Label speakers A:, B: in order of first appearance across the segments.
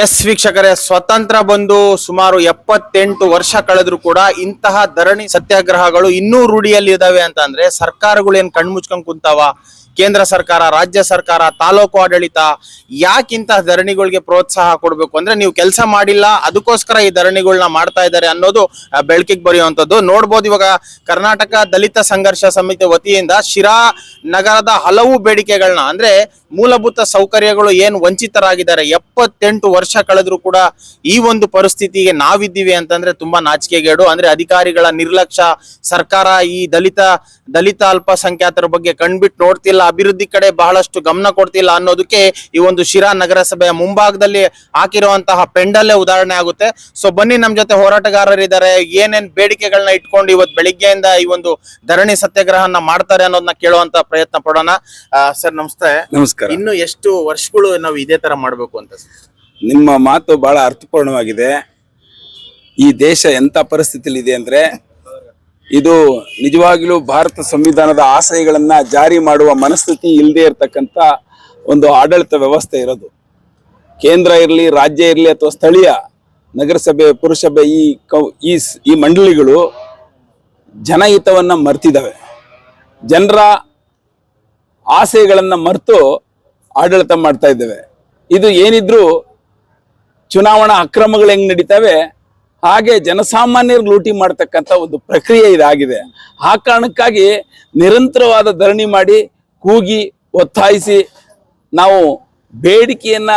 A: S ವೀಕ್ಷಕರೇ, ಸ್ವತಂತ್ರ ಬಂದು ಸುಮಾರು 78 ವರ್ಷ ಕಳೆದ್ರು ಕೂಡ ಇಂತಹ ಧರಣಿ ಸತ್ಯಾಗ್ರಹಗಳು ಇನ್ನೂ ರೂಢಿಯಲ್ಲಿ ಇದಾವೆ ಅಂತ ಅಂದ್ರೆ ಸರ್ಕಾರಗಳು ಏನ್ ಕಣ್ಮುಚ್ಕೊಂಡ್ ಕುಂತಾವ? ಕೇಂದ್ರ ಸರ್ಕಾರ, ರಾಜ್ಯ ಸರ್ಕಾರ, ತಾಲೂಕು ಆಡಳಿತ ಯಾಕಿಂತಹ ಧರಣಿಗಳಿಗೆ ಪ್ರೋತ್ಸಾಹ ಕೊಡ್ಬೇಕು ಅಂದ್ರೆ ನೀವು ಕೆಲಸ ಮಾಡಿಲ್ಲ, ಅದಕ್ಕೋಸ್ಕರ ಈ ಧರಣಿಗಳನ್ನ ಮಾಡ್ತಾ ಇದ್ದಾರೆ ಅನ್ನೋದು ಬೆಳಕಿಗೆ ಬರೆಯುವಂಥದ್ದು. ನೋಡ್ಬೋದು, ಇವಾಗ ಕರ್ನಾಟಕ ದಲಿತ ಸಂಘರ್ಷ ಸಮಿತಿ ವತಿಯಿಂದ ಶಿರಾ ನಗರದ ಹಲವು ಬೇಡಿಕೆಗಳನ್ನ ಅಂದ್ರೆ ಮೂಲಭೂತ ಸೌಕರ್ಯಗಳು ಏನ್ ವಂಚಿತರಾಗಿದ್ದಾರೆ, 78 ವರ್ಷ ಕಳೆದ್ರು ಕೂಡ ಈ ಒಂದು ಪರಿಸ್ಥಿತಿಗೆ ನಾವಿದ್ದೀವಿ ಅಂತಂದ್ರೆ ತುಂಬಾ ನಾಚಿಕೆಗೇಡು. ಅಂದ್ರೆ ಅಧಿಕಾರಿಗಳ ನಿರ್ಲಕ್ಷ್ಯ, ಸರ್ಕಾರ ಈ ದಲಿತ ಅಲ್ಪಸಂಖ್ಯಾತರ ಬಗ್ಗೆ ಕಣ್ಬಿಟ್ಟು ನೋಡ್ತಿಲ್ಲ, ಅಭಿವೃದ್ಧಿ ಕಡೆ ಬಹಳಷ್ಟು ಗಮನ ಕೊಡ್ತಿಲ್ಲ ಅನ್ನೋದಕ್ಕೆ ಈ ಒಂದು ಶಿರಾ ನಗರಸಭೆಯ ಮುಂಭಾಗದಲ್ಲಿ ಹಾಕಿರುವಂತಹ ಪೆಂಡಲ್ಲೇ ಉದಾಹರಣೆ ಆಗುತ್ತೆ. ಸೊ ಬನ್ನಿ, ನಮ್ ಜೊತೆ ಹೋರಾಟಗಾರರಿದ್ದಾರೆ. ಏನೇನ್ ಬೇಡಿಕೆಗಳನ್ನ ಇಟ್ಕೊಂಡು ಇವತ್ತು ಬೆಳಿಗ್ಗೆಯಿಂದ ಈ ಒಂದು ಧರಣಿ ಸತ್ಯಾಗ್ರಹನ ಮಾಡ್ತಾರೆ ಅನ್ನೋದನ್ನ ಕೇಳುವಂತ ಪ್ರಯತ್ನ ಪಡೋಣ. ಸರ್ ನಮಸ್ತೆ.
B: ನಮಸ್ಕಾರ.
A: ಇನ್ನು ಎಷ್ಟು ವರ್ಷಗಳು ನಾವು ಇದೇ ತರ ಮಾಡ್ಬೇಕು ಅಂತ?
B: ನಿಮ್ಮ ಮಾತು ಬಹಳ ಅರ್ಥಪೂರ್ಣವಾಗಿದೆ. ಈ ದೇಶ ಎಂತ ಪರಿಸ್ಥಿತಿಯಲ್ಲಿ ಇದೆ ಅಂದ್ರೆ, ಇದು ನಿಜವಾಗಿಲೂ ಭಾರತ ಸಂವಿಧಾನದ ಆಶಯಗಳನ್ನ ಜಾರಿ ಮಾಡುವ ಮನಸ್ಥಿತಿ ಇಲ್ಲದೆ ಇರತಕ್ಕಂತ ಒಂದು ಆಡಳಿತ ವ್ಯವಸ್ಥೆ ಇರೋದು. ಕೇಂದ್ರ ಇರಲಿ, ರಾಜ್ಯ ಇರಲಿ ಅಥವಾ ಸ್ಥಳೀಯ ನಗರಸಭೆ, ಪುರಸಭೆ, ಈ ಮಂಡಳಿಗಳು ಜನಹಿತವನ್ನ ಮರ್ತಿದ್ದಾವೆ. ಜನರ ಆಶಯಗಳನ್ನ ಮರೆತು ಆಡಳಿತ ಮಾಡ್ತಾ ಇದ್ದೇವೆ. ಇದು ಏನಿದ್ರು ಚುನಾವಣಾ ಅಕ್ರಮಗಳು ಹೆಂಗ್ ನಡೀತವೆ ಹಾಗೆ ಜನಸಾಮಾನ್ಯರು ಲೂಟಿ ಮಾಡ್ತಕ್ಕಂಥ ಒಂದು ಪ್ರಕ್ರಿಯೆ ಇದಾಗಿದೆ. ಆ ಕಾರಣಕ್ಕಾಗಿ ನಿರಂತರವಾದ ಧರಣಿ ಮಾಡಿ, ಕೂಗಿ, ಒತ್ತಾಯಿಸಿ ನಾವು ಬೇಡಿಕೆಯನ್ನ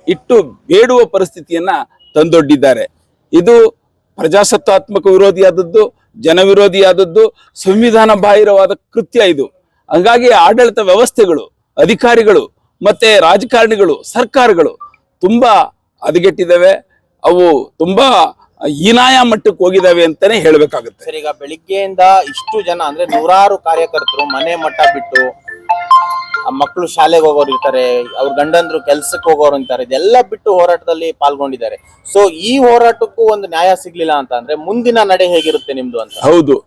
B: ಇಟ್ಟು ಬೇಡುವ ಪರಿಸ್ಥಿತಿಯನ್ನ ತಂದೊಡ್ಡಿದ್ದಾರೆ. ಇದು ಪ್ರಜಾಸತ್ತಾತ್ಮಕ ವಿರೋಧಿಯಾದದ್ದು, ಜನವಿರೋಧಿಯಾದದ್ದು, ಸಂವಿಧಾನ ಬಾಹಿರವಾದ ಕೃತ್ಯ ಇದು. ಹಂಗಾಗಿ ಆಡಳಿತ ವ್ಯವಸ್ಥೆಗಳು, ಅಧಿಕಾರಿಗಳು ಮತ್ತೆ ರಾಜಕಾರಣಿಗಳು, ಸರ್ಕಾರಗಳು ತುಂಬಾ ಹದಗೆಟ್ಟಿದ್ದಾವೆ. ಅವು ತುಂಬಾ ಹೀನಾಯ ಮಟ್ಟಕ್ಕೆ ಹೋಗಿದಾವೆ ಅಂತಾನೆ ಹೇಳ್ಬೇಕಾಗುತ್ತೆ.
A: ಸರ್, ಈಗ ಬೆಳಿಗ್ಗೆಯಿಂದ ಇಷ್ಟು ಜನ ಅಂದ್ರೆ ನೂರಾರು ಕಾರ್ಯಕರ್ತರು ಮನೆ ಮಠ ಬಿಟ್ಟು, ಮಕ್ಕಳು ಶಾಲೆಗೆ ಹೋಗೋರು ಇರ್ತಾರೆ, ಅವ್ರ ಗಂಡಂದ್ರು ಕೆಲ್ಸಕ್ಕೆ ಹೋಗೋರು ಇರ್ತಾರೆ, ಇದೆಲ್ಲ ಬಿಟ್ಟು ಹೋರಾಟದಲ್ಲಿ ಪಾಲ್ಗೊಂಡಿದ್ದಾರೆ. ಸೊ ಈ ಹೋರಾಟಕ್ಕೂ ಒಂದು ನ್ಯಾಯ ಸಿಗ್ಲಿಲ್ಲ ಅಂತ ಅಂದ್ರೆ ಮುಂದಿನ ನಡೆ ಹೇಗಿರುತ್ತೆ ನಿಮ್ದು ಅಂತ?
B: ಹೌದು,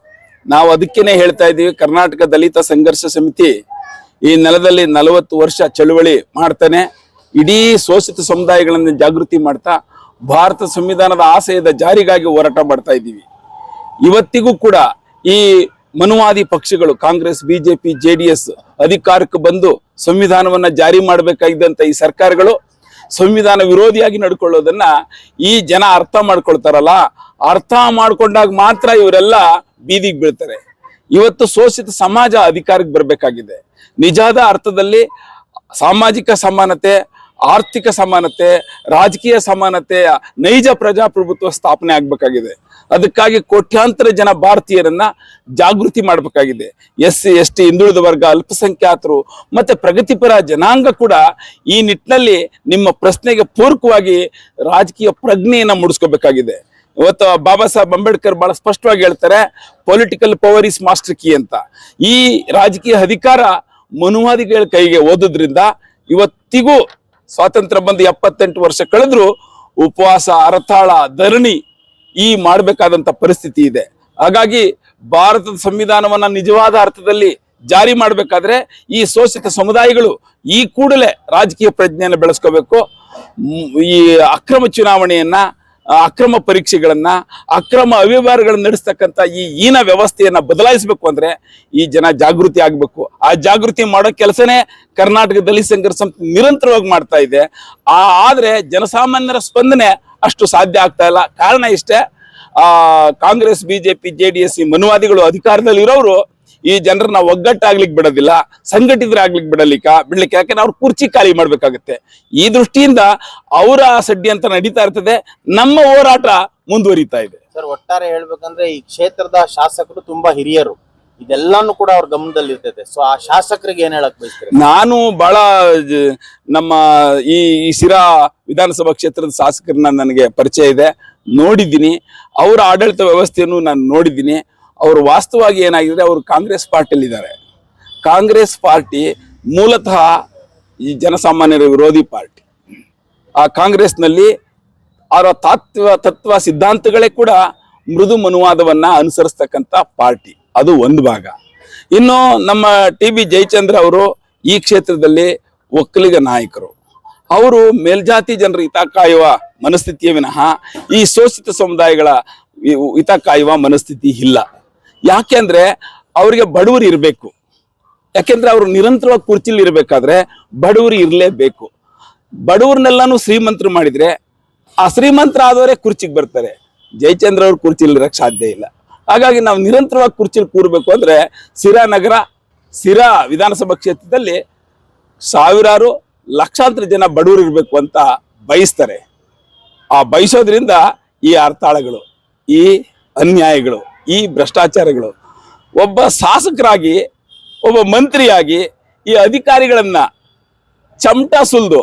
B: ನಾವು ಅದಕ್ಕೇನೆ ಹೇಳ್ತಾ ಇದ್ದೀವಿ. ಕರ್ನಾಟಕ ದಲಿತ ಸಂಘರ್ಷ ಸಮಿತಿ ಈ ನೆಲದಲ್ಲಿ 40 ವರ್ಷ ಚಳುವಳಿ ಮಾಡ್ತಾನೆ. ಇಡೀ ಶೋಷಿತ ಸಮುದಾಯಗಳನ್ನು ಜಾಗೃತಿ ಮಾಡ್ತಾ ಭಾರತ ಸಂವಿಧಾನದ ಆಶಯದ ಜಾರಿಗಾಗಿ ಹೋರಾಟ ಮಾಡ್ತಾ ಇದ್ದೀವಿ. ಇವತ್ತಿಗೂ ಕೂಡ ಈ ಮನುವಾದಿ ಪಕ್ಷಗಳು ಕಾಂಗ್ರೆಸ್, ಬಿಜೆಪಿ, JDS ಅಧಿಕಾರಕ್ಕೆ ಬಂದು ಸಂವಿಧಾನವನ್ನ ಜಾರಿ ಮಾಡಬೇಕಾಗಿದ್ದಂತ ಈ ಸರ್ಕಾರಗಳು ಸಂವಿಧಾನ ವಿರೋಧಿಯಾಗಿ ನಡ್ಕೊಳ್ಳೋದನ್ನ ಈ ಜನ ಅರ್ಥ ಮಾಡ್ಕೊಳ್ತಾರಲ್ಲ, ಅರ್ಥ ಮಾಡ್ಕೊಂಡಾಗ ಮಾತ್ರ ಇವರೆಲ್ಲ ಬೀದಿಗೆ ಬೀಳ್ತಾರೆ. ಇವತ್ತು ಶೋಷಿತ ಸಮಾಜ ಅಧಿಕಾರಕ್ಕೆ ಬರಬೇಕಾಗಿದೆ. ನಿಜಾದ ಅರ್ಥದಲ್ಲಿ ಸಾಮಾಜಿಕ ಸಮಾನತೆ, ಆರ್ಥಿಕ ಸಮಾನತೆ, ರಾಜಕೀಯ ಸಮಾನತೆಯ ನೈಜ ಪ್ರಜಾಪ್ರಭುತ್ವ ಸ್ಥಾಪನೆ ಆಗ್ಬೇಕಾಗಿದೆ. ಅದಕ್ಕಾಗಿ ಕೋಟ್ಯಾಂತರ ಜನ ಭಾರತೀಯರನ್ನ ಜಾಗೃತಿ ಮಾಡಬೇಕಾಗಿದೆ. SC, ST, ಹಿಂದುಳಿದ ವರ್ಗ, ಅಲ್ಪಸಂಖ್ಯಾತರು ಮತ್ತೆ ಪ್ರಗತಿಪರ ಜನಾಂಗ ಕೂಡ ಈ ನಿಟ್ಟಿನಲ್ಲಿ ನಿಮ್ಮ ಪ್ರಶ್ನೆಗೆ ಪೂರಕವಾಗಿ ರಾಜಕೀಯ ಪ್ರಜ್ಞೆಯನ್ನ ಮೂಡಿಸ್ಕೋಬೇಕಾಗಿದೆ. ಇವತ್ತು ಬಾಬಾ ಸಾಹೇಬ್ ಅಂಬೇಡ್ಕರ್ ಬಹಳ ಸ್ಪಷ್ಟವಾಗಿ ಹೇಳ್ತಾರೆ, political power is master key ಅಂತ. ಈ ರಾಜಕೀಯ ಅಧಿಕಾರ ಮನುವಾದಿಗಳ ಕೈಗೆ ಓದೋದ್ರಿಂದ ಇವತ್ತಿಗೂ ಸ್ವಾತಂತ್ರ್ಯ ಬಂದು 78 ವರ್ಷ ಕಳೆದ್ರು ಉಪವಾಸ, ಹರತಾಳ, ಧರಣಿ ಈ ಮಾಡಬೇಕಾದಂತ ಪರಿಸ್ಥಿತಿ ಇದೆ. ಹಾಗಾಗಿ ಭಾರತದ ಸಂವಿಧಾನವನ್ನ ನಿಜವಾದ ಅರ್ಥದಲ್ಲಿ ಜಾರಿ ಮಾಡಬೇಕಾದ್ರೆ ಈ ಶೋಷಿತ ಸಮುದಾಯಗಳು ಈ ಕೂಡಲೇ ರಾಜಕೀಯ ಪ್ರಜ್ಞೆಯನ್ನು ಬೆಳೆಸ್ಕೋಬೇಕು. ಈ ಅಕ್ರಮ ಚುನಾವಣೆಯನ್ನ, ಅಕ್ರಮ ಪರೀಕ್ಷೆಗಳನ್ನ, ಅಕ್ರಮ ಅವ್ಯವಹಾರಗಳನ್ನ ನಡೆಸ್ತಕ್ಕಂಥ ಈ ಹೀನ ವ್ಯವಸ್ಥೆಯನ್ನ ಬದಲಾಯಿಸಬೇಕು ಅಂದ್ರೆ ಈ ಜನ ಜಾಗೃತಿ ಆಗ್ಬೇಕು. ಆ ಜಾಗೃತಿ ಮಾಡೋ ಕೆಲಸನೇ ಕರ್ನಾಟಕ ದಲಿತ ಸಂಘರ್ಷ ಸಮಿತಿ ನಿರಂತರವಾಗಿ ಮಾಡ್ತಾ ಇದೆ. ಆದ್ರೆ ಜನಸಾಮಾನ್ಯರ ಸ್ಪಂದನೆ ಅಷ್ಟು ಸಾಧ್ಯ ಆಗ್ತಾ ಇಲ್ಲ. ಕಾರಣ ಇಷ್ಟೇ, ಕಾಂಗ್ರೆಸ್, ಬಿಜೆಪಿ, JDS ಈ ಮನುವಾದಿಗಳು ಅಧಿಕಾರದಲ್ಲಿ ಇರೋರು ಈ ಜನರನ್ನ ಒಗ್ಗಟ್ಟಾಗ್ಲಿಕ್ಕೆ ಬಿಡೋದಿಲ್ಲ, ಸಂಘಟಿತರಾಗ್ಲಿಕ್ಕೆ ಬಿಡ್ಲಿಕ್ಕೆ. ಯಾಕಂದ್ರೆ ಅವ್ರ ಕುರ್ಚಿ ಖಾಲಿ ಮಾಡ್ಬೇಕಾಗತ್ತೆ. ಈ ದೃಷ್ಟಿಯಿಂದ ಅವರ ಸಡ್ಡಿ ಅಂತ ನಡೀತಾ ಇರ್ತದೆ. ನಮ್ಮ ಹೋರಾಟ ಮುಂದುವರಿತಾ ಇದೆ.
A: ಸರ್, ಒಟ್ಟಾರೆ ಹೇಳ್ಬೇಕಂದ್ರೆ ಈ ಕ್ಷೇತ್ರದ ಶಾಸಕರು ತುಂಬಾ ಹಿರಿಯರು, ಇದೆಲ್ಲಾನು ಕೂಡ ಅವ್ರ ಗಮನದಲ್ಲಿ ಇರ್ತೈತೆ. ಸೊ ಆ ಶಾಸಕರಿಗೆ ಏನ್ ಹೇಳಕ್ ಬಯಸ್ತೀರಿ?
B: ನಾನು ಬಹಳ ನಮ್ಮ ಈ ಶಿರಾ ವಿಧಾನಸಭಾ ಕ್ಷೇತ್ರದ ಶಾಸಕರನ್ನ ನನಗೆ ಪರಿಚಯ ಇದೆ, ನೋಡಿದ್ದೀನಿ. ಅವರ ಆಡಳಿತ ವ್ಯವಸ್ಥೆಯನ್ನು ನಾನು ನೋಡಿದ್ದೀನಿ. ಅವರು ವಾಸ್ತವವಾಗಿ ಏನಾಗಿದೆ, ಅವರು ಕಾಂಗ್ರೆಸ್ ಪಾರ್ಟಿಯಲ್ಲಿ ಇದ್ದಾರೆ. ಕಾಂಗ್ರೆಸ್ ಪಾರ್ಟಿ ಮೂಲತಃ ಈ ಜನಸಾಮಾನ್ಯರ ವಿರೋಧಿ ಪಾರ್ಟಿ. ಆ ಕಾಂಗ್ರೆಸ್ನಲ್ಲಿ ಅವರ ತತ್ವ ಸಿದ್ಧಾಂತಗಳೇ ಕೂಡ ಮೃದು ಮನುವಾದವನ್ನ ಅನುಸರಿಸ್ತಕ್ಕಂಥ ಪಾರ್ಟಿ. ಅದು ಒಂದು ಭಾಗ. ಇನ್ನು ನಮ್ಮ TB ಜಯಚಂದ್ರ ಅವರು ಈ ಕ್ಷೇತ್ರದಲ್ಲಿ ಒಕ್ಕಲಿಗ ನಾಯಕರು. ಅವರು ಮೇಲ್ಜಾತಿ ಜನರ ಹಿತ ಕಾಯುವ ಮನಸ್ಥಿತಿಯ ವಿನಃ ಈ ಶೋಷಿತ ಸಮುದಾಯಗಳ ಹಿತ ಕಾಯುವ ಮನಸ್ಥಿತಿ ಇಲ್ಲ. ಯಾಕೆಂದ್ರೆ ಅವರಿಗೆ ಬಡವರು ಇರಬೇಕು. ಯಾಕೆಂದ್ರೆ ಅವರು ನಿರಂತರವಾಗಿ ಕುರ್ಚಿಲಿ ಇರಬೇಕಾದ್ರೆ ಬಡವರು ಇರಲೇಬೇಕು. ಬಡವ್ರನ್ನೆಲ್ಲಾನು ಶ್ರೀಮಂತರು ಮಾಡಿದ್ರೆ ಆ ಶ್ರೀಮಂತರ ಆದವರೇ ಕುರ್ಚಿಗೆ ಬರ್ತಾರೆ. ಜಯಚಂದ್ರ ಅವ್ರು ಕುರ್ಚಿಲಿ ಇರಕ್ಕೆ ಸಾಧ್ಯ ಇಲ್ಲ. ಹಾಗಾಗಿ ನಾವು ನಿರಂತರವಾಗಿ ಕುರ್ಚಿಲಿ ಕೂರ್ಬೇಕು ಅಂದ್ರೆ ಸಿರಾ ನಗರ, ಸಿರಾ ವಿಧಾನಸಭಾ ಕ್ಷೇತ್ರದಲ್ಲಿ ಸಾವಿರಾರು ಲಕ್ಷಾಂತರ ಜನ ಬಡವರು ಇರಬೇಕು ಅಂತ ಬಯಸ್ತಾರೆ. ಆ ಬಯಸೋದ್ರಿಂದ ಈ ಹರ್ತಾಳಗಳು, ಈ ಅನ್ಯಾಯಗಳು, ಈ ಭ್ರಷ್ಟಾಚಾರಗಳು, ಒಬ್ಬ ಶಾಸಕರಾಗಿ ಒಬ್ಬ ಮಂತ್ರಿಯಾಗಿ ಈ ಅಧಿಕಾರಿಗಳನ್ನ ಚಮಟ ಸುಲ್ದು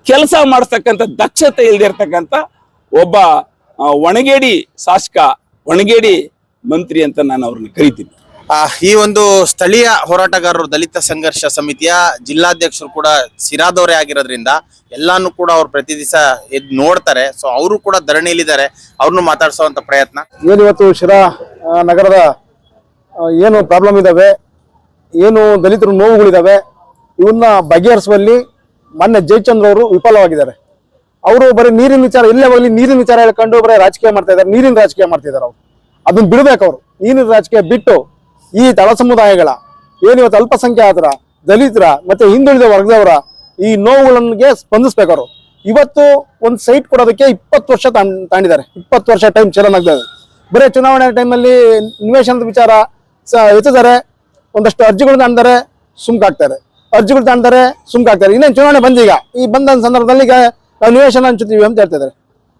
B: ಕೆಲಸ ಮಾಡಿಸ್ತಕ್ಕಂಥ ದಕ್ಷತೆ ಇಲ್ಲದೆ ಇರ್ತಕ್ಕಂಥ ಒಬ್ಬ ಒಣಗೇಡಿ ಶಾಸಕ, ಒಣಗೇಡಿ ಮಂತ್ರಿ ಅಂತ ನಾನು ಅವ್ರನ್ನ ಕರಿತೀನಿ.
A: ಈ ಒಂದು ಸ್ಥಳೀಯ ಹೋರಾಟಗಾರರು ದಲಿತ ಸಂಘರ್ಷ ಸಮಿತಿಯ ಜಿಲ್ಲಾಧ್ಯಕ್ಷರು ಕೂಡ ಸಿರಾದವರೇ ಆಗಿರೋದ್ರಿಂದ ಎಲ್ಲಾನು ಕೂಡ ಅವ್ರು ಪ್ರತಿ ದಿವಸ ಎದ್ದು ನೋಡ್ತಾರೆ. ಸೊ ಅವರು ಕೂಡ ಧರಣಿಲಿದ್ದಾರೆ. ಅವ್ರನ್ನು ಮಾತಾಡ್ಸೋಂತ ಪ್ರಯತ್ನ.
C: ಏನು ಇವತ್ತು ಶಿರಾ ನಗರದ ಏನು ಪ್ರಾಬ್ಲಮ್ ಇದಾವೆ, ಏನು ದಲಿತರು ನೋವುಗಳಿದಾವೆ, ಇವನ್ನ ಬಗೆಹರಿಸುವಲ್ಲಿ ಮೊನ್ನೆ ಜಯಚಂದ್ರ ಅವರು ವಿಫಲವಾಗಿದ್ದಾರೆ. ಅವರು ಬರೀ ನೀರಿನ ವಿಚಾರ, ಇಲ್ಲೇ ಹೋಗ್ಲಿ ನೀರಿನ ವಿಚಾರ ಹೇಳ್ಕೊಂಡು ಬರೀ ರಾಜಕೀಯ ಮಾಡ್ತಾ ಇದ್ದಾರೆ, ನೀರಿನ ರಾಜಕೀಯ ಮಾಡ್ತಿದ್ದಾರೆ. ಅವ್ರು ಅದನ್ನ ಬಿಡ್ಬೇಕು. ಅವರು ನೀರಿನ ರಾಜಕೀಯ ಬಿಟ್ಟು ಈ ತಳ ಸಮುದಾಯಗಳ ಏನಿವತ್ತು ಅಲ್ಪಸಂಖ್ಯಾತರ, ದಲಿತರ ಮತ್ತೆ ಹಿಂದುಳಿದ ವರ್ಗದವರ ಈ ನೋವುಗಳಿಗೆ ಸ್ಪಂದಿಸ್ಬೇಕು. ಅವರು ಇವತ್ತು ಒಂದು ಸೈಟ್ ಕೊಡೋದಕ್ಕೆ 20 ವರ್ಷ ತಾಂಡಿದ್ದಾರೆ. 20 ವರ್ಷ ಟೈಮ್ ಚೆನ್ನಾಗಿದೆ. ಬರೀ ಚುನಾವಣೆ ಟೈಮಲ್ಲಿ ನಿವೇಶನದ ವಿಚಾರ ಎತ್ತಿದ್ದಾರೆ, ಒಂದಷ್ಟು ಅರ್ಜಿಗಳು ತಾಂಡ್ತಾರೆ, ಸುಮ್ಕಾಗ್ತಾರೆ, ಅರ್ಜಿಗಳು ತಾಂಡ್ತಾರೆ, ಸುಮ್ಕಾಗ್ತಾರೆ. ಇನ್ನೇನು ಚುನಾವಣೆ ಬಂದೀಗ, ಈ ಬಂದ ಸಂದರ್ಭದಲ್ಲಿ ಈಗ ನಾವು ನಿವೇಶನ ಹಂಚುತ್ತೀವಿ ಅಂತ ಹೇಳ್ತಿದ್ದಾರೆ.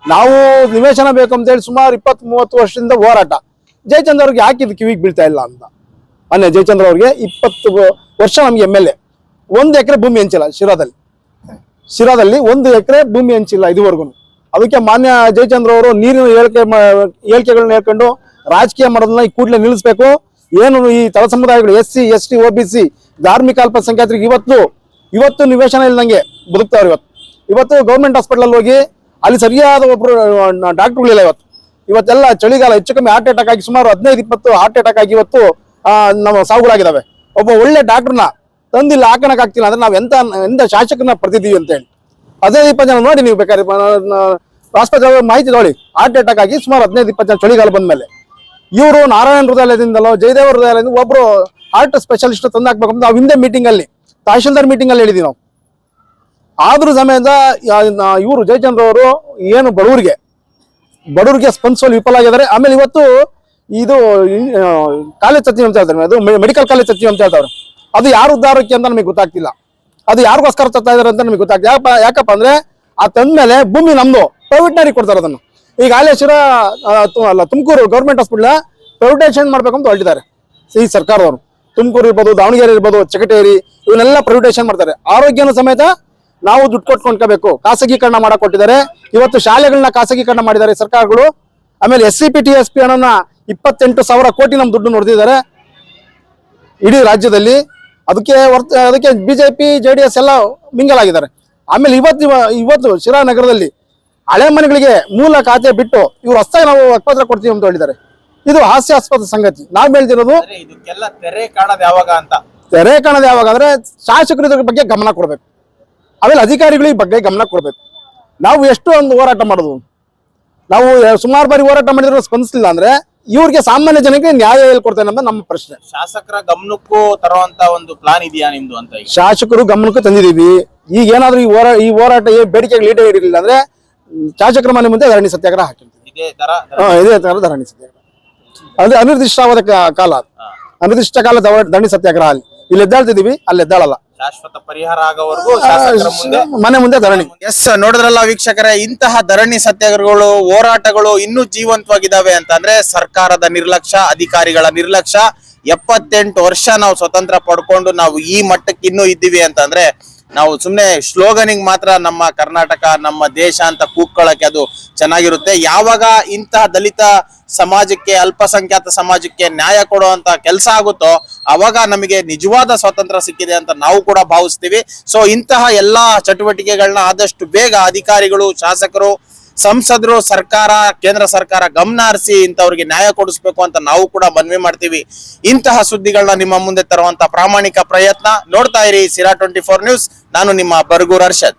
C: ನಾವು ನಿವೇಶನ ಬೇಕು ಅಂತ ಹೇಳಿ ಸುಮಾರು 20-30 ವರ್ಷದಿಂದ ಹೋರಾಟ. ಜಯಚಂದ್ರ ಅವ್ರಿಗೆ ಯಾಕಿದ್ ಕಿವಿಗೆ ಬೀಳ್ತಾ ಇಲ್ಲ ಅಂತ. ಮೊನ್ನೆ ಜಯಚಂದ್ರ ಅವ್ರಿಗೆ 20 ವರ್ಷ ನಮ್ಗೆ MLA 1 ಎಕರೆ ಭೂಮಿ ಹಂಚಿಲ್ಲ. ಶಿರಾದಲ್ಲಿ 1 ಎಕರೆ ಭೂಮಿ ಹಂಚಿಲ್ಲ ಇದುವರೆಗೂ. ಅದಕ್ಕೆ ಮಾನ್ಯ ಜಯಚಂದ್ರ ಅವರು ನೀರಿನ ಹೇಳಿಕೆಗಳನ್ನ ಹೇಳ್ಕೊಂಡು ರಾಜಕೀಯ ಮಾಡೋದನ್ನ ಈ ಕೂಡಲೇ ನಿಲ್ಲಿಸ್ಬೇಕು. ಏನು ಈ ತಳ ಸಮುದಾಯಗಳು SC ST OBC ಧಾರ್ಮಿಕ ಅಲ್ಪಸಂಖ್ಯಾತರಿಗೆ ಇವತ್ತು ನಿವೇಶನ ಇಲ್ದಂಗೆ ಬದುಕ್ತಾವ್ರು. ಇವತ್ತು ಗೌರ್ಮೆಂಟ್ ಹಾಸ್ಪಿಟಲ್ ಹೋಗಿ ಅಲ್ಲಿ ಸರಿಯಾದ ಒಬ್ರು ಡಾಕ್ಟರ್ಗಳಿಲ್ಲ. ಇವತ್ತೆಲ್ಲ ಚಳಿಗಾಲ, ಹೆಚ್ಚು ಕಮ್ಮಿ ಹಾರ್ಟ್ ಅಟ್ಯಾಕ್ ಆಗಿ ಸುಮಾರು 15-20 ಹಾರ್ಟ್ ಅಟ್ಯಾಕ್ ಆಗಿ ಇವತ್ತು ನಮ್ಮ ಸಾವುಗಳಾಗಿದ್ದಾವೆ. ಒಬ್ಬ ಒಳ್ಳೆ ಡಾಕ್ಟರ್ನ ತಂದಿಲ್ಲ, ಹಾಕಣಕ್ ಆಗ್ತಿಲ್ಲ ಅಂದ್ರೆ ನಾವ್ ಎಂತ ಶಾಸಕರನ್ನ ಪಡೆದಿದ್ದೀವಿ ಅಂತ ಹೇಳಿ. 15-20 ಜನ ನೋಡಿ, ನೀವು ಬೇಕಾದ್ರೆ ಆಸ್ಪತ್ರೆ ಮಾಹಿತಿ ನೋಡಿ. ಹಾರ್ಟ್ ಅಟ್ಯಾಕ್ ಆಗಿ ಸುಮಾರು 15-20 ಜನ ಚಳಿಗಾಲ ಬಂದ್ಮೇಲೆ. ಇವರು ನಾರಾಯಣ ಹೃದಯಾಲಯದಿಂದಲೋ ಜಯದೇವ ಹೃದಯಾಲಯದಿಂದ ಒಬ್ರು ಹಾರ್ಟ್ ಸ್ಪೆಷಲಿಸ್ಟ್ ತಂದಾಕ್ಬೇಕು ಅಂತ ನಾವು ಹಿಂದೆ ಮೀಟಿಂಗ್ ಅಲ್ಲಿ, ತಹಶೀಲ್ದಾರ್ ಮೀಟಿಂಗ್ ಅಲ್ಲಿ ಹೇಳಿದ್ವಿ ನಾವು. ಆದ್ರೂ ಸಮೇತ ಇವರು ಜಯಚಂದ್ರ ಅವರು ಏನು ಬಡವರಿಗೆ ಸ್ಪಂದಿಸಲು ವಿಫಲ ಆಗಿದ್ದಾರೆ. ಆಮೇಲೆ ಇವತ್ತು ಇದು ಕಾಲೇಜ್ ಸಚಿವ ಅಂತ ಹೇಳ್ತಾರೆ, ಅದು ಮೆಡಿಕಲ್ ಕಾಲೇಜ್ ಸಚಿವ ಅಂತ ಹೇಳ್ತಾರೆ. ಅದು ಯಾರು ಉದ್ಧಾರಕ್ಕೆ ಅಂತ ನಮಗೆ ಗೊತ್ತಾಗ್ತಿಲ್ಲ. ಅದು ಯಾರಿಗೋಸ್ಕರ ತರ್ತಾ ಇದಾರೆ ಅಂತ ನಮಗೆ ಗೊತ್ತಾಗ್ತಿಲ್ಲ. ಯಾಕಪ್ಪ ಅಂದ್ರೆ ಆ ತಂದ್ಮೇಲೆ ಭೂಮಿ ನಮ್ದು ಪ್ರೈವೇಟ್ನರಿಗೆ ಕೊಡ್ತಾರೆ ಅದನ್ನು. ಈಗ ಆಲೇಶ್ವರ ತುಮಕೂರು ಗೌರ್ಮೆಂಟ್ ಹಾಸ್ಪಿಟಲ್ ಪ್ರೈವೇಟೈಸೇಷನ್ ಮಾಡ್ಬೇಕಂತ ಹೊರಟಿದ್ದಾರೆ ಈ ಸರ್ಕಾರದವರು. ತುಮಕೂರು ಇರ್ಬೋದು, ದಾವಣಗೆರೆ ಇರ್ಬೋದು, ಚಕಟೇರಿ, ಇವನ್ನೆಲ್ಲ ಪ್ರೈವೇಟೈಸೇಷನ್ ಮಾಡ್ತಾರೆ. ಆರೋಗ್ಯನೂ ಸಮೇತ ನಾವು ದುಡ್ಡು ಕೊಟ್ಕೊಂಡ್ಕೋಬೇಕು. ಖಾಸಗೀಕರಣ ಮಾಡಕ್ ಕೊಟ್ಟಿದ್ದಾರೆ. ಇವತ್ತು ಶಾಲೆಗಳನ್ನ ಖಾಸಗೀಕರಣ ಮಾಡಿದ್ದಾರೆ ಸರ್ಕಾರಗಳು. ಆಮೇಲೆ SCP TSP ಹಣನ 28,000 ಕೋಟಿ ನಮ್ ದುಡ್ಡು ನೋಡ್ತಿದ್ದಾರೆ ಇಡೀ ರಾಜ್ಯದಲ್ಲಿ. ಅದಕ್ಕೆ BJP JDS ಎಲ್ಲ ಮಿಂಗಲ್ ಆಗಿದ್ದಾರೆ. ಆಮೇಲೆ ಇವತ್ತು ಶಿರಾ ನಗರದಲ್ಲಿ ಹಳೆ ಮನೆಗಳಿಗೆ ಮೂಲ ಖಾತೆ ಬಿಟ್ಟು ಇವ್ರು ಹೊಸದಾಗಿ ನಾವು ಹಕ್ಕುಪತ್ರ ಕೊಡ್ತೀವಿ ಅಂತ ಹೇಳಿದ್ದಾರೆ. ಇದು ಹಾಸ್ಯಾಸ್ಪದ ಸಂಗತಿ. ನಾವ್ ಹೇಳ್ತಿರೋದು
A: ತೆರೆ ಕಾಣೋದು ಯಾವಾಗ ಅಂತ.
C: ತೆರೆ ಕಾಣೋದು ಯಾವಾಗ ಅಂದ್ರೆ ಶಾಸಕರು ಇದ್ರ ಬಗ್ಗೆ ಗಮನ ಕೊಡ್ಬೇಕು. ಆಮೇಲೆ ಅಧಿಕಾರಿಗಳು ಈ ಬಗ್ಗೆ ಗಮನ ಕೊಡ್ಬೇಕು. ನಾವು ಎಷ್ಟು ಒಂದು ಹೋರಾಟ ಮಾಡೋದು, ನಾವು ಸುಮಾರು ಬಾರಿ ಹೋರಾಟ ಮಾಡಿದ್ರು ಸ್ಪಂದಿಸಲಿಲ್ಲ ಅಂದ್ರೆ ಇವ್ರಿಗೆ ಸಾಮಾನ್ಯ ಜನಕ್ಕೆ ನ್ಯಾಯ ಹೇಳ್ಕೊಡ್ತೇನೆ ಅಂತ ನಮ್ಮ ಪ್ರಶ್ನೆ.
A: ಶಾಸಕರ ಗಮನಕ್ಕೂ ತರುವಂತ ಒಂದು ಪ್ಲಾನ್ ಇದೆಯಾ ನಿಮ್ದು ಅಂತ?
C: ಶಾಸಕರು ಗಮನಕ್ಕೂ ತಂದಿದೀವಿ. ಈಗ ಏನಾದ್ರು ಈ ಹೋರಾಟ ಬೇಡಿಕೆಗಳು ಈಡೇರಿರಲಿಲ್ಲ ಅಂದ್ರೆ ಶಾಸಕರ ಮನೆ ಮುಂದೆ ಧರಣಿ ಸತ್ಯಾಗ್ರಹ ಹಾಕಿರ್ತೀವಿ. ಇದೇ ತರ ಧರಣಿ ಸತ್ಯಾಗ್ರಹ ಅಂದ್ರೆ ಅನಿರ್ದಿಷ್ಟವಾದ ಕಾಲ, ಅನಿರ್ದಿಷ್ಟ ಕಾಲ ಧರಣಿ ಸತ್ಯಾಗ್ರಹ. ಇಲ್ಲಿ ಎದ್ದಾಳ್ತಿದೀವಿ, ಅಲ್ಲಿ ಎದ್ದಾಳಲ್ಲ.
A: ಶಾಶ್ವತ ಪರಿಹಾರ ಆಗೋವರೆಗೂ
C: ಮನೆ ಮುಂದೆ ಧರಣಿ.
A: ಎಸ್, ನೋಡಿದ್ರಲ್ಲ ವೀಕ್ಷಕರೇ, ಇಂತಹ ಧರಣಿ ಸತ್ಯಾಗ್ರಹಗಳು, ಹೋರಾಟಗಳು ಇನ್ನೂ ಜೀವಂತವಾಗಿದ್ದಾವೆ ಅಂತಂದ್ರೆ ಸರ್ಕಾರದ ನಿರ್ಲಕ್ಷ್ಯ, ಅಧಿಕಾರಿಗಳ ನಿರ್ಲಕ್ಷ್ಯ. 78 ವರ್ಷ ನಾವು ಸ್ವತಂತ್ರ ಪಡ್ಕೊಂಡು ನಾವು ಈ ಮಟ್ಟಕ್ಕೆ ಇನ್ನೂ ಇದ್ದೀವಿ ಅಂತಂದ್ರೆ ನಾವು ಸುಮ್ನೆ ಸ್ಲೋಗನಿಗೆ ಮಾತ್ರ ನಮ್ಮ ಕರ್ನಾಟಕ, ನಮ್ಮ ದೇಶ ಅಂತ ಕೂಗ್ಕೊಳ್ಳಕ್ಕೆ ಅದು ಚೆನ್ನಾಗಿರುತ್ತೆ. ಯಾವಾಗ ಇಂತಹ ದಲಿತ ಸಮಾಜಕ್ಕೆ, ಅಲ್ಪಸಂಖ್ಯಾತ ಸಮಾಜಕ್ಕೆ ನ್ಯಾಯ ಕೊಡುವಂತ ಕೆಲಸ ಆಗುತ್ತೋ ಅವಾಗ ನಮಗೆ ನಿಜವಾದ ಸ್ವಾತಂತ್ರ್ಯ ಸಿಕ್ಕಿದೆ ಅಂತ ನಾವು ಕೂಡ ಭಾವಿಸ್ತೀವಿ. ಸೊ ಇಂತಹ ಎಲ್ಲಾ ಚಟುವಟಿಕೆಗಳನ್ನ ಆದಷ್ಟು ಬೇಗ ಅಧಿಕಾರಿಗಳು, ಶಾಸಕರು, ಸಂಸದರು, ಸರ್ಕಾರ, ಕೇಂದ್ರ ಸರ್ಕಾರ ಗಮನ ಹರಿಸಿ ಇಂಥವ್ರಿಗೆ ನ್ಯಾಯ ಕೊಡಿಸ್ಬೇಕು ಅಂತ ನಾವು ಕೂಡ ಮನವಿ ಮಾಡ್ತೀವಿ. ಇಂತಹ ಸುದ್ದಿಗಳನ್ನ ನಿಮ್ಮ ಮುಂದೆ ತರುವಂತ ಪ್ರಾಮಾಣಿಕ ಪ್ರಯತ್ನ. ನೋಡ್ತಾ ಇರಿ ಸಿರಾ 24 ನ್ಯೂಸ್. ನಾನು ನಿಮ್ಮ ಬರ್ಗೂರ್ ಅರ್ಷದ್.